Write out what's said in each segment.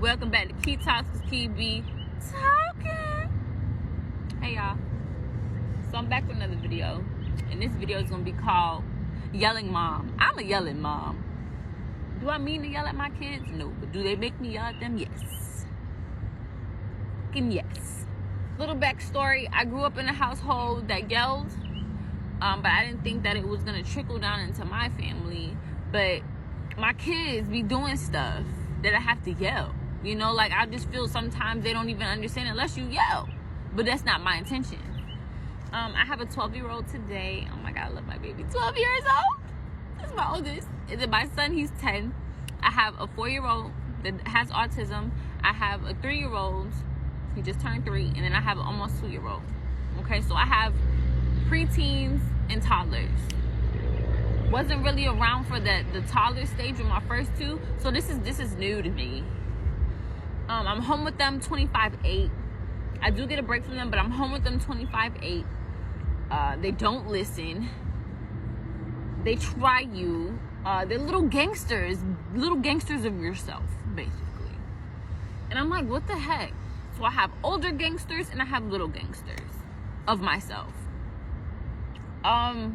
Welcome back to KyTalks with Key B talking. Hey y'all. So I'm back with another video. And this video is gonna be called Yelling Mom. I'm a yelling mom. Do I mean to yell at my kids? No. But do they make me yell at them? Yes. Fucking yes. Little backstory. I grew up in a household that yelled. But I didn't think that it was gonna trickle down into my family. But my kids be doing stuff that I have to yell. You know, like I just feel sometimes they don't even understand unless you yell. But that's not my intention. I have a 12-year-old today. Oh my God, I love my baby. 12 years old. That's my oldest. And then my son, he's 10. I have a 4-year-old that has autism. I have a 3-year-old. He just turned 3. And then I have an almost 2-year-old. Okay, so I have preteens and toddlers. Wasn't really around for the toddler stage with my first two, so this is new to me. I'm home with them 25/8. I do get a break from them, but I'm home with them 25/8. They don't listen. They try you. They're little gangsters of yourself, basically. And I'm like, what the heck? So I have older gangsters and I have little gangsters of myself. I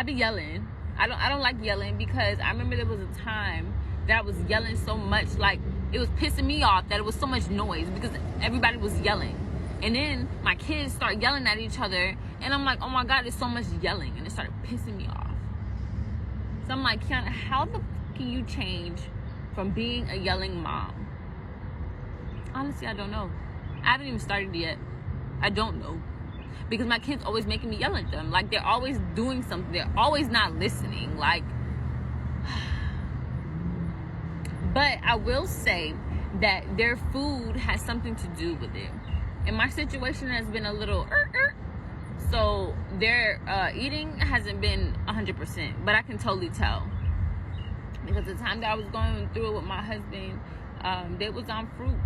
be yelling. I don't like yelling because I remember there was a time that I was yelling so much, like it was pissing me off that it was so much noise because everybody was yelling. And then my kids start yelling at each other and I'm like, oh my God, there's so much yelling, and it started pissing me off. So I'm like, Kiana, how the fuck can you change from being a yelling mom? Honestly, I don't know. I haven't even started yet. I don't know. Because my kids always making me yell at them. Like, they're always doing something. They're always not listening. Like, but I will say that their food has something to do with it. And my situation has been a little so their eating hasn't been 100%. But I can totally tell. Because the time that I was going through it with my husband, they was on fruits.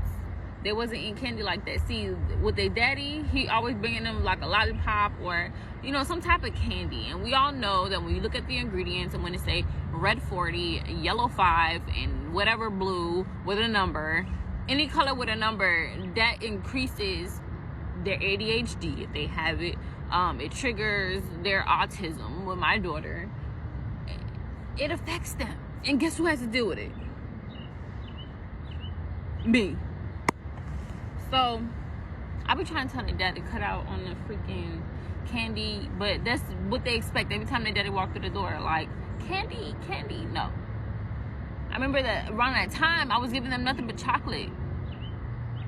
They wasn't eating candy like that. See, with their daddy, he always bringing them like a lollipop or, you know, some type of candy. And we all know that when you look at the ingredients and when it say red 40, yellow 5, and whatever blue with a number, any color with a number, that increases their ADHD if they have it. It triggers their autism with my daughter. It affects them. And guess who has to deal with it? Me. So, I be trying to tell their dad to cut out on the freaking candy, but that's what they expect every time their daddy walk through the door. Like, candy, no. I remember that around that time, I was giving them nothing but chocolate.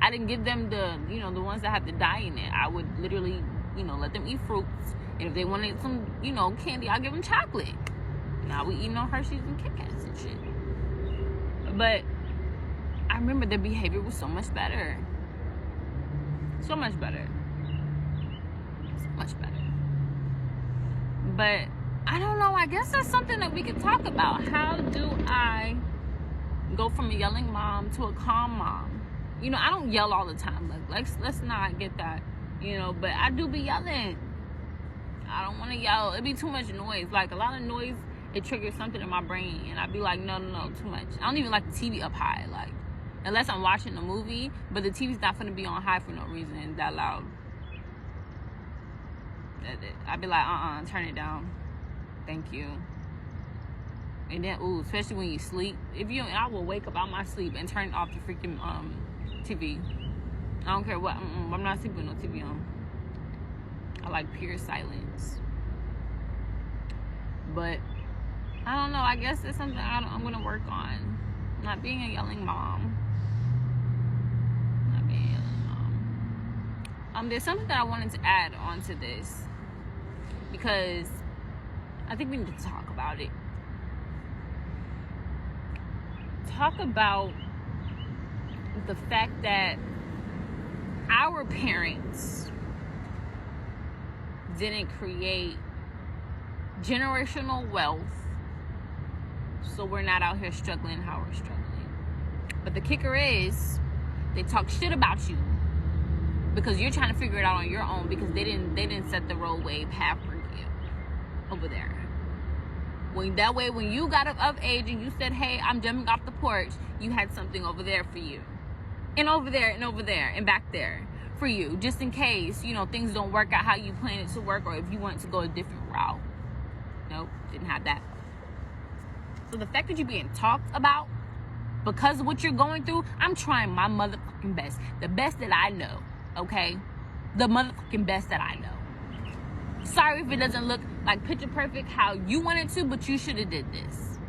I didn't give them the ones that have the dye in it. I would literally, let them eat fruits. And if they wanted some, candy, I'll give them chocolate. Now we eating on Hershey's and Kit Kats and shit. But I remember their behavior was so much better. So much better. But I don't know, I guess that's something that we could talk about. How do I go from a yelling mom to a calm mom? I don't yell all the time. Like let's not get that, but I do be yelling. I don't want to yell. It'd be too much noise. Like a lot of noise, it triggers something in my brain, and I'd be like, no, too much. I don't even like the TV up high, like, unless I'm watching a movie, but the TV's not gonna be on high for no reason, that loud. I'd be like, turn it down. Thank you. And then, especially when you sleep. I will wake up out my sleep and turn off the freaking TV. I don't care what, I'm not sleeping with no TV on. I like pure silence. But, I don't know, I guess it's something I'm gonna work on. Not being a yelling mom. There's something that I wanted to add on to this because I think we need to talk about it. Talk about the fact that our parents didn't create generational wealth, so we're not out here struggling how we're struggling. But the kicker is, they talk shit about you because you're trying to figure it out on your own because they didn't set the roadway path for you over there. When you got of age and you said, hey, I'm jumping off the porch, you had something over there for you. And over there, and over there, and back there for you. Just in case, things don't work out how you plan it to work, or if you want to go a different route. Nope, didn't have that. So the fact that you're being talked about because of what you're going through, I'm trying my motherfucking best. The best that I know, okay? The motherfucking best that I know. Sorry if it doesn't look like picture perfect how you wanted to, but you should have did this.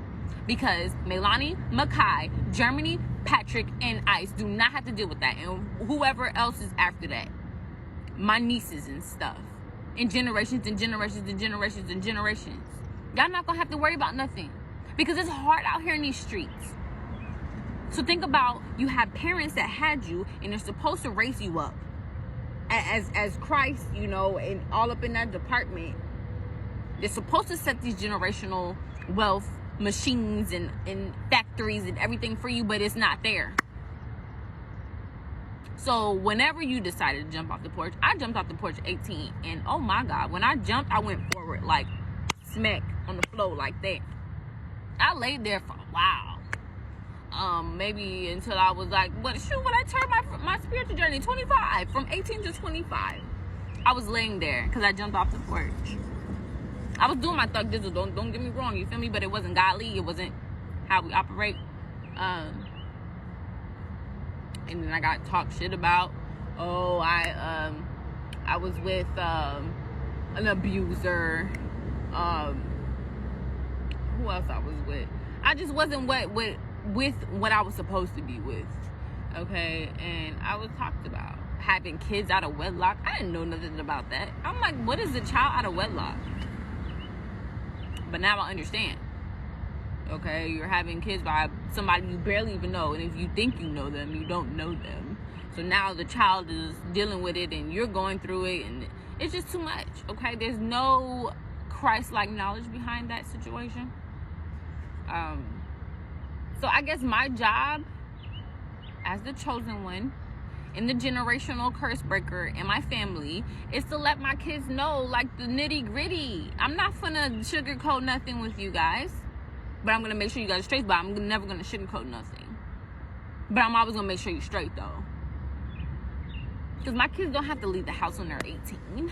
Because Melanie, Makai, Germany, Patrick, and Ice do not have to deal with that. And whoever else is after that. My nieces and stuff. And generations and generations and generations and generations. Y'all not going to have to worry about nothing. Because it's hard out here in these streets. So think about, you have parents that had you and they're supposed to raise you up. As Christ, and all up in that department. They're supposed to set these generational wealth machines and factories and everything for you, but it's not there. So whenever you decided to jump off the porch, I jumped off the porch at 18, and oh my God, when I jumped, I went forward like smack on the floor like that. I laid there for a while, maybe until I was like, when I turned my spiritual journey, 25, from 18 to 25, I was laying there because I jumped off the porch. I was doing my thug dizzle, don't get me wrong, you feel me? But it wasn't godly, it wasn't how we operate. And then I got talked shit about. Oh, I was with an abuser. Who else I was with? I just wasn't with what I was supposed to be with. Okay, and I was talked about having kids out of wedlock. I didn't know nothing about that. I'm like, what is a child out of wedlock? But now I understand. Okay, you're having kids by somebody you barely even know, and if you think you know them, you don't know them. So now the child is dealing with it, and you're going through it, and it's just too much. Okay, there's no Christ-like knowledge behind that situation. So I guess my job as the chosen one and the generational curse breaker in my family is to let my kids know, like, the nitty gritty. I'm not finna sugarcoat nothing with you guys, but I'm gonna make sure you guys are straight. But I'm never gonna sugarcoat nothing. But I'm always gonna make sure you're straight though, because my kids don't have to leave the house when they're 18.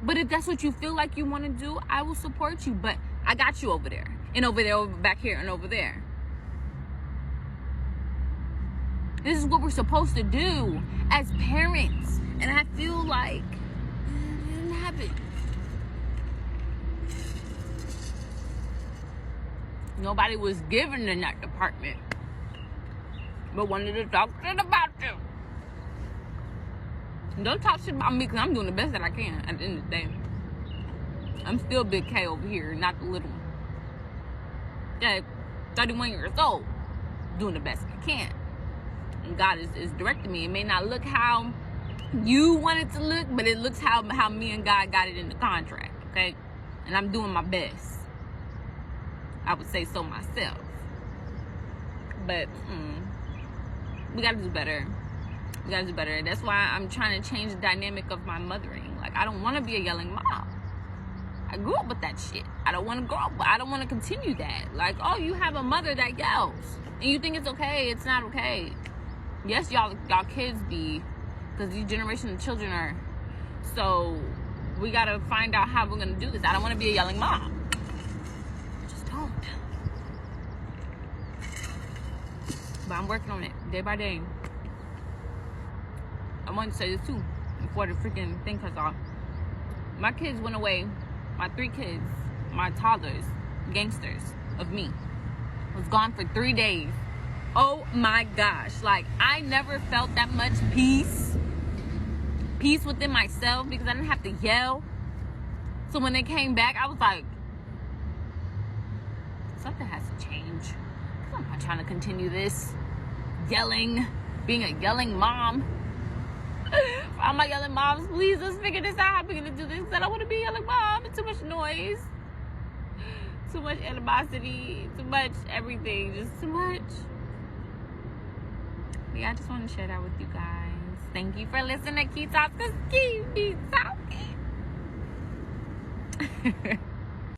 But if that's what you feel like you want to do, I will support you. But I got you over there, and over there, over back here, and over there. This is what we're supposed to do as parents. And I feel like it didn't happen. Nobody was given in that department, but wanted to talk shit about you. Don't talk shit about me, because I'm doing the best that I can at the end of the day. I'm still Big K over here, not the little one. Yeah, 31 years old, doing the best I can. And God is directing me. It may not look how you want it to look, but it looks how me and God got it in the contract, okay? And I'm doing my best. I would say so myself. But we gotta do better. We gotta do better. That's why I'm trying to change the dynamic of my mothering. Like, I don't want to be a yelling mom. I grew up with that shit. I don't want to grow up. I don't want to continue that. Like, oh, you have a mother that yells, and you think it's okay. It's not okay. Yes, y'all kids be, because these generation of children are. So we gotta find out how we're gonna do this. I don't want to be a yelling mom. Just don't. But I'm working on it day by day. I wanted to say this too before the freaking thing cuts off. My kids went away. My 3 kids, my toddlers, gangsters of me, was gone for 3 days. Oh my gosh. Like, I never felt that much peace within myself, because I didn't have to yell. So when they came back, I was like, something has to change. I'm not trying to continue this yelling, being a yelling mom. For all my yelling moms, please, let's figure this out. How we're gonna do this? I don't want to be a yelling mom. It's too much noise, too much animosity, too much everything, just too much. But yeah, I just want to share that with you guys. Thank you for listening to KyTalks, because Key be talking.